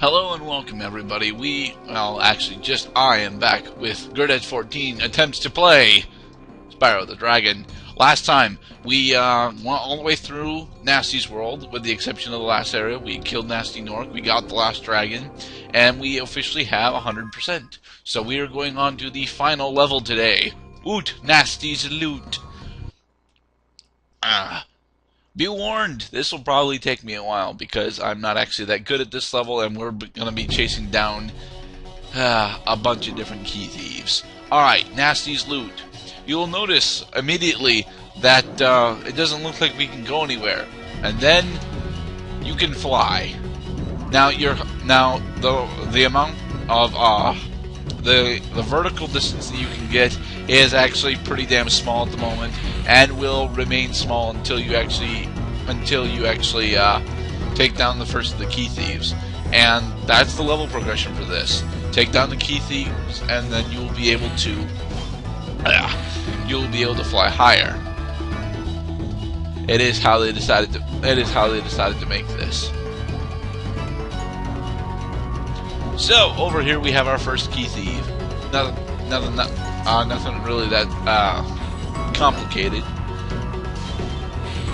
Hello and welcome everybody. I am back with Gerdat14 attempts to play Spyro the Dragon. Last time, we went all the way through Nasty's world, with the exception of the last area. We killed Nasty Nork, we got the last dragon, and we officially have 100%. So we are going on to the final level today. Oot, Nasty's loot. Be warned, this will probably take me a while because I'm not actually that good at this level, and we're going to be chasing down a bunch of different key thieves. Alright, Nasty's loot. You'll notice immediately that it doesn't look like we can go anywhere, and then you can fly. Now the amount of the vertical distance that you can get is actually pretty damn small at the moment, and will remain small until you actually take down the first of the key thieves. And that's the level progression for this. Take down the key thieves, and then you'll be able to fly higher. It is how they decided to make this. So over here we have our first key thief. Nothing really that complicated.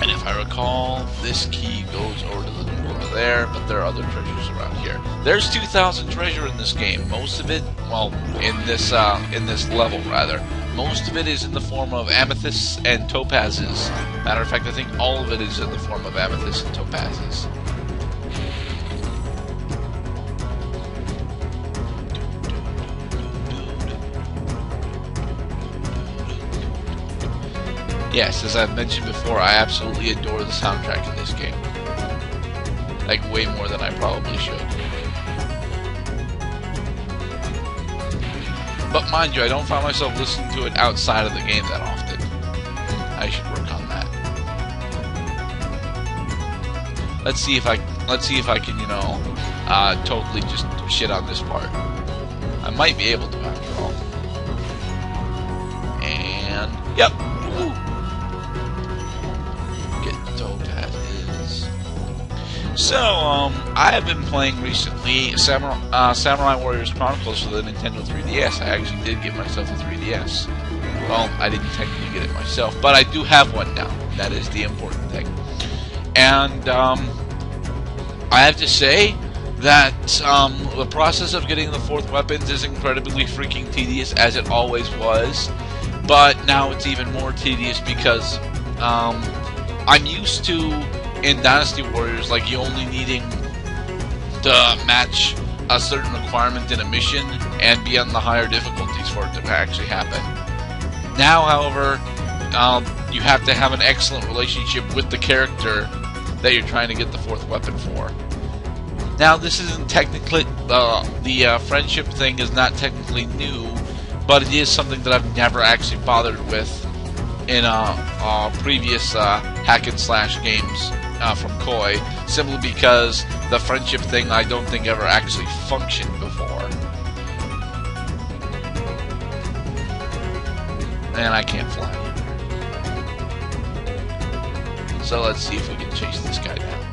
And if I recall, this key goes over to the door over there, but there are other treasures around here. There's 2,000 treasure in this game. Most of it, well, in this level rather, most of it is in the form of amethysts and topazes. Matter of fact, I think all of it is in the form of amethysts and topazes. Yes, as I've mentioned before, I absolutely adore the soundtrack in this game. Like, way more than I probably should. But mind you, I don't find myself listening to it outside of the game that often. I should work on that. Let's see if I can, totally just shit on this part. I might be able to after all. And yep. Woo. So, I have been playing recently Samurai Warriors Chronicles for the Nintendo 3DS. I actually did get myself a 3DS. Well, I didn't technically get it myself, but I do have one now. That is the important thing. And, I have to say that the process of getting the fourth weapons is incredibly freaking tedious, as it always was. But now it's even more tedious because, I'm used to, in Dynasty Warriors, like, you only needing to match a certain requirement in a mission and be on the higher difficulties for it to actually happen. Now, however, you have to have an excellent relationship with the character that you're trying to get the fourth weapon for. Now, this isn't technically, the friendship thing is not technically new, but it is something that I've never actually bothered with in previous hack and slash games from Koi, simply because the friendship thing I don't think ever actually functioned before. And I can't fly either. So let's see if we can chase this guy down.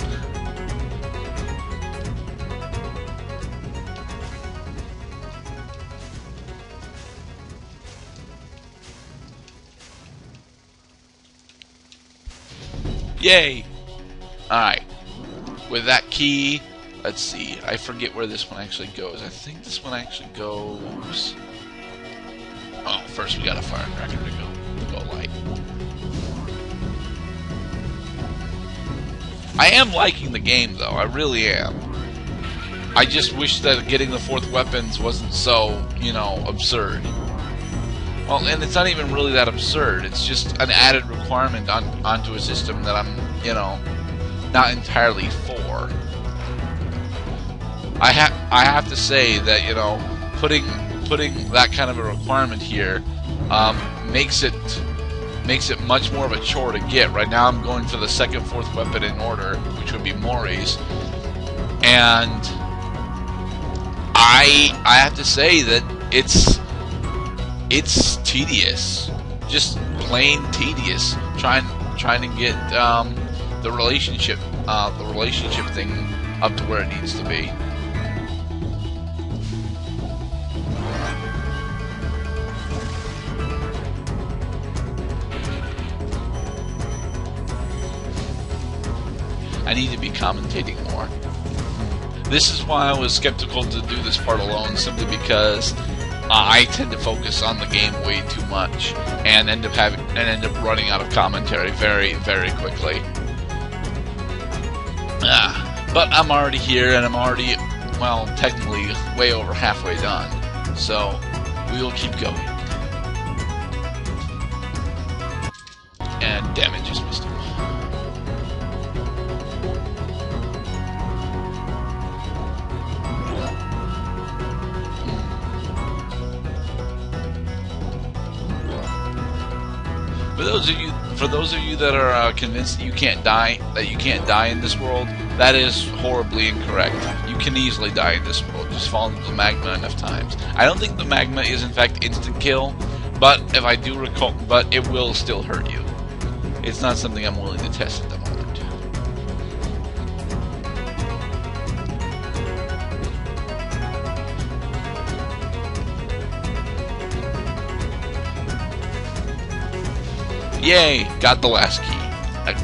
Yay! Alright, with that key, let's see, I forget where this one actually goes. I think this one actually goes... Oh, first we got a firecracker to go light. I am liking the game, though, I really am. I just wish that getting the fourth weapons wasn't so, absurd. Well, and it's not even really that absurd. It's just an added requirement onto a system that I'm, not entirely for. I have to say that, putting that kind of a requirement here makes it much more of a chore to get. Right now, I'm going for the second fourth weapon in order, which would be Mori's, and I have to say that it's tedious, just plain tedious, trying to get the relationship thing up to where it needs to be. commentating more. This is why I was skeptical to do this part alone, simply because I tend to focus on the game way too much and end up running out of commentary very, very quickly. But I'm already here, and I'm already, well, technically way over halfway done. So we will keep going. And damn it, just missed him. For those of you that are convinced that you can't die in this world, that is horribly incorrect. You can easily die in this world. Just fall into the magma enough times. I don't think the magma is in fact instant kill, but if I do recall, but it will still hurt you. It's not something I'm willing to test at the moment. Yay! Got the last key. At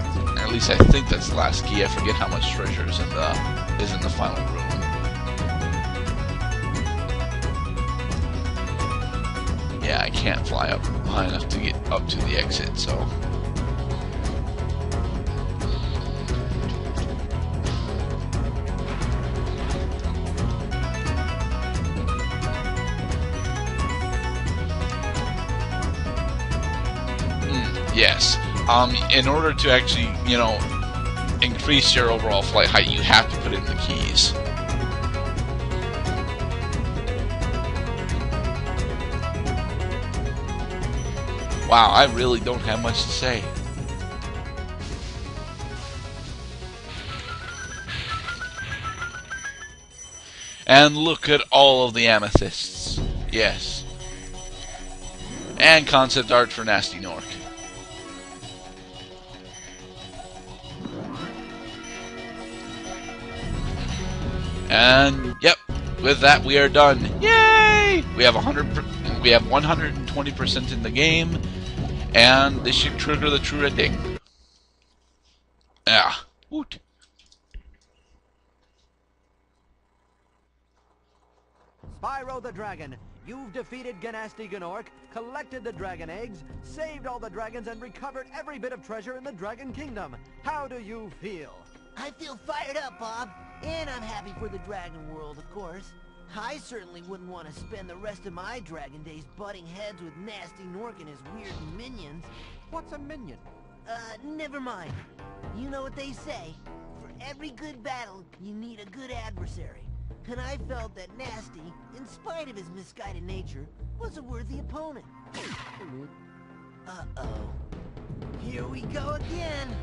least I think that's the last key. I forget how much treasure is in the final room. Yeah, I can't fly up high enough to get up to the exit, so. Yes. In order to actually, increase your overall flight height, you have to put in the keys. Wow, I really don't have much to say. And look at all of the amethysts. Yes. And concept art for Nasty Nork. And yep, with that we are done. Yay! We have 120% in the game, and this should trigger the true ending. Yeah. Woot. Spyro the Dragon, you've defeated Gnasty Gnorc, collected the dragon eggs, saved all the dragons, and recovered every bit of treasure in the Dragon Kingdom. How do you feel? I feel fired up, Bob. And I'm happy for the dragon world, of course. I certainly wouldn't want to spend the rest of my dragon days butting heads with Nasty Nork and his weird minions. What's a minion? Never mind. You know what they say. For every good battle, you need a good adversary. And I felt that Nasty, in spite of his misguided nature, was a worthy opponent. Uh-oh. Here we go again.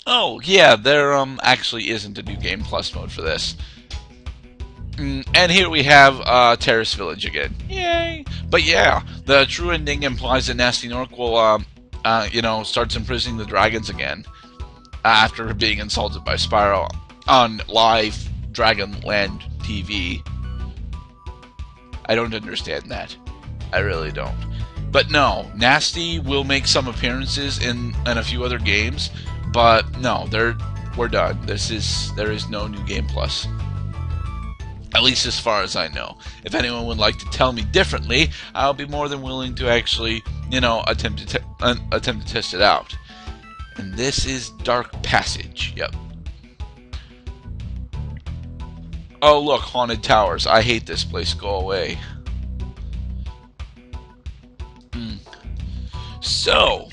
Oh, yeah, there actually isn't a new Game Plus mode for this. And here we have Terrace Village again. Yay! But yeah, the true ending implies that Nasty Nork will, starts imprisoning the dragons again after being insulted by Spyro on live Dragonland TV. I don't understand that. I really don't. But no, Nasty will make some appearances in a few other games. But no, we're done. There is no new Game Plus. At least as far as I know. If anyone would like to tell me differently, I'll be more than willing to actually, attempt to test it out. And this is Dark Passage. Yep. Oh look, Haunted Towers. I hate this place. Go away. So,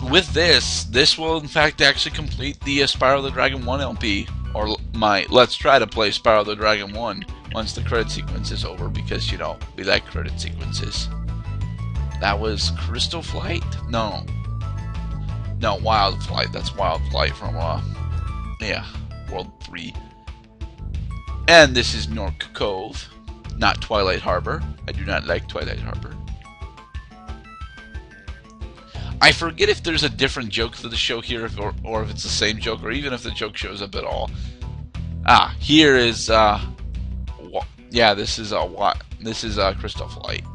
with this will in fact actually complete the Spyro the Dragon 1 LP, or my Let's Try to Play Spyro the Dragon 1 once the credit sequence is over, because, we like credit sequences. That was Crystal Flight? No, Wild Flight. That's Wild Flight from, World 3. And this is Nork Cove, not Twilight Harbor. I do not like Twilight Harbor. I forget if there's a different joke for the show here, or if it's the same joke, or even if the joke shows up at all. Here is, this is Crystal Flight.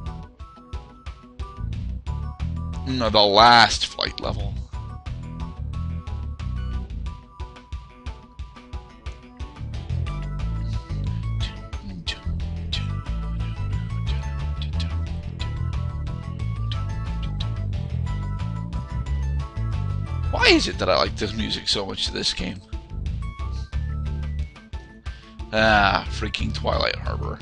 No, the last flight level. is it that I like this music so much to this game? Ah, freaking Twilight Harbor.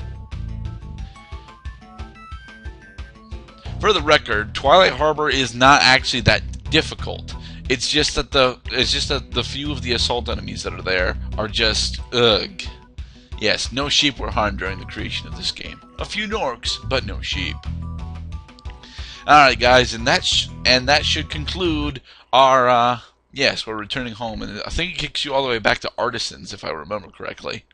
For the record, Twilight Harbor is not actually that difficult. It's just that the few of the assault enemies that are there are just ugh. Yes, no sheep were harmed during the creation of this game. A few norks, but no sheep. Alright guys, and that should conclude our, yes, we're returning home, and I think it kicks you all the way back to Artisans, if I remember correctly.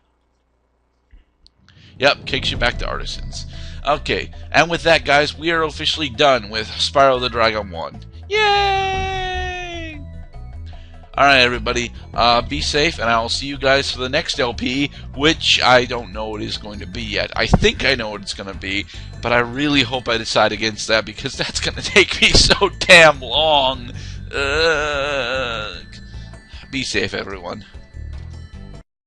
Yep, kicks you back to Artisans. Okay, and with that guys, we are officially done with Spyro the Dragon 1. Yay! Alright everybody, be safe, and I will see you guys for the next LP, which I don't know what it's going to be yet. I think I know what it's going to be, but I really hope I decide against that, because that's going to take me so damn long. Be safe, everyone.